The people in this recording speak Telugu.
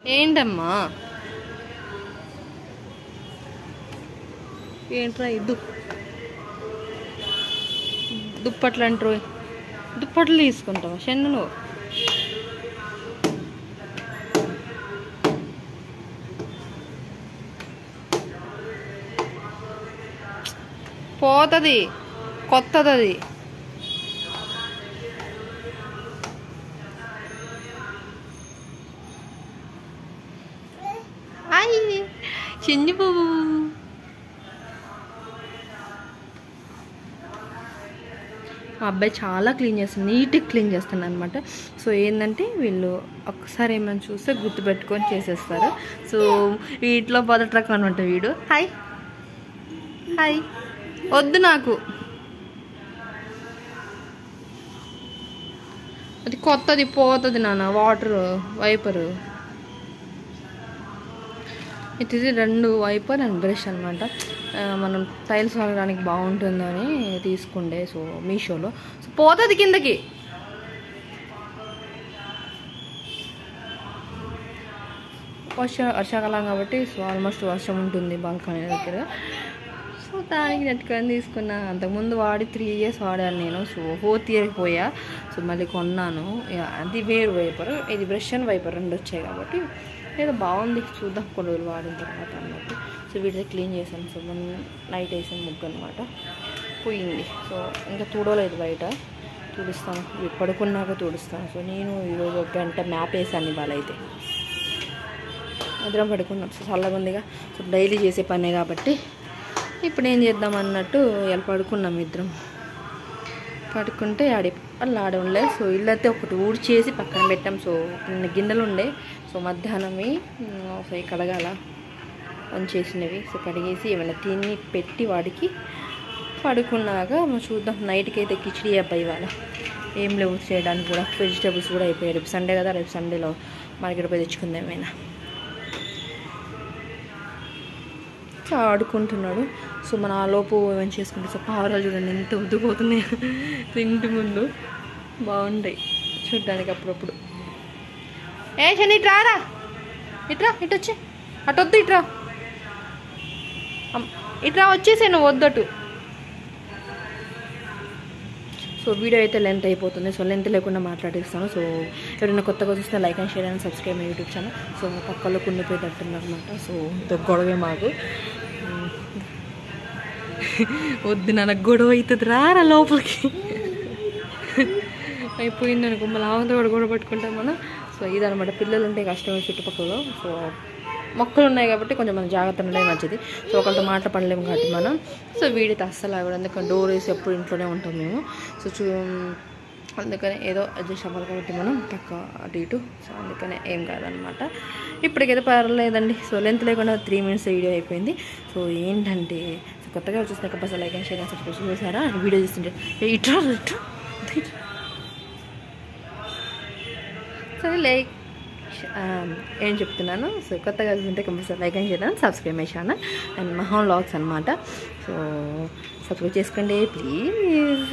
ఏంటమ్మా ఏంట్రా ఇది దుప్పట్లు అంటారు దుప్పట్లు తీసుకుంటావా షన్ను నువ్వు పోతుంది కొత్తది అది చిన్ని పువ్వు మా అబ్బాయి చాలా క్లీన్ చేస్తాడు నీట్గా క్లీన్ చేస్తాను అనమాట సో ఏంటంటే వీళ్ళు ఒక్కసారి ఏమైనా చూస్తే గుర్తుపెట్టుకొని చేసేస్తారు సో వీటిలో మొదటి అనమాట వీడు హాయ్ హాయ్ వద్దు నాకు అది కొత్తది పోతుంది నాన్న వాటర్ వైపరు ఇది 2 వైపర్ అండ్ బ్రష్ అనమాట మనం టైల్స్ వాడడానికి బాగుంటుందని తీసుకుండే సో మీషోలో సో పోతుంది కిందకి వర్షాకాలం కాబట్టి సో ఆల్మోస్ట్ వర్షం ఉంటుంది బాల్కనీ దగ్గర సో దానికి నెట్టుకొని తీసుకున్నా అంతకుముందు వాడి 3 years వాడాను నేను సో 4th year పోయా సో మళ్ళీ కొన్నాను అది వేరు వైపర్ ఇది బ్రష్ అండ్ వైపర్ 2 వచ్చాయి కాబట్టి ఏదో బాగుంది చూద్దాం కొన్ని రోజులు వాడిన తర్వాత అన్నట్టు సో వీటితో క్లీన్ చేశాను సో మనం నైట్ వేసాను ముగ్గు అనమాట పోయింది సో ఇంకా తుడవలేదు బయట తుడుస్తాను పడుకున్నాక తుడుస్తాను సో నేను ఈరోజు 1 గంట మ్యాప్ వేసాను ఇవాళ అయితే ఇద్దరం పడుకున్నాం సో చల్లగా ఉందిగా సో డైలీ చేసే పనే కాబట్టి ఇప్పుడు ఏం చేద్దాం అన్నట్టు ఇలా పడుకున్నాం ఇద్దరం పడుకుంటే వాళ్ళు ఆడ ఉండలే సో ఇల్లు అయితే ఒకటి ఊడ్చేసి పక్కన పెట్టాం సో గిన్నెలు ఉండే సో మధ్యాహ్నమే సో కడగాల పనిచేసినవి సో కడిగేసి ఏమైనా తిని పెట్టి వాడికి పడుకున్నాక చూద్దాం నైట్కి అయితే కిచిడి అబ్బాయి ఇవాళ ఏం లేవు చేయడానికి కూడా వెజిటేబుల్స్ కూడా అయిపోయాయి రేపు సండే కదా రేపు సండేలో మార్కెట్ పోయి తెచ్చుకుందాం ఏమైనా ఆడుకుంటున్నాడు సో మన ఆలోపు ఏమైనా చేసుకుంటే సో పావురాలు చూడండి ఎంత ఉద్దుపోతున్నాయి ఇంటి ముందు బాగుంటాయి చూడ్డానికి అప్పుడప్పుడు ఏ శని ఇట్రారా ఇట్రా ఇటు వచ్చి అటు వద్దు ఇట్రా వచ్చేసే నువ్వు వద్దటు సో వీడియో అయితే లెంత్ అయిపోతుంది సో లెంత్ లేకుండా మాట్లాడిస్తాను సో ఎవరైనా కొత్తగా చూస్తే like and share and subscribe my YouTube channel so పక్కలో కుండిపోయేటట్టుంది అనమాట సో గొడవే మాకు వద్దు నాన్న గొడవ అవుతుంది రారా లోపలికి అయిపోయింది అనుకో మళ్ళీ ఆవంతో కూడా గొడవ పట్టుకుంటాం మనం సో ఇదనమాట పిల్లలు ఉంటే కష్టమే చుట్టుపక్కల సో మొక్కలు ఉన్నాయి కాబట్టి కొంచెం మనం జాగ్రత్త ఉండడం మంచిది సో ఒకరితో మాట్లాడలేము కాబట్టి మనం సో వీడితో అస్సలు అవ్వడం ఎందుకంటే డోర్ వేసి ఎప్పుడు ఇంట్లోనే ఉంటాం మేము సో అందుకనే ఏదో అడ్జస్ట్ అవ్వాలి కాబట్టి మనం పక్క అటు ఇటు సో అందుకనే ఏం కాదనమాట ఇప్పటికైతే పర్లేదండి సో లెంత్ లేకుండా 3 minutes వీడియో అయిపోయింది సో ఏంటంటే సో కొత్తగా చూసిన compulsory like and share and subscribe చేశారా వీడియో చూస్తుంటే ఇట్రా సరే లైక్ ఏం చెప్తున్నాను సో కొత్తగా చూస్తుంటే compulsory like and share and subscribe చేశాను అండ్ మహా వ్లాగ్స్ అనమాట సో సబ్స్క్రైబ్ చేసుకోండి ప్లీజ్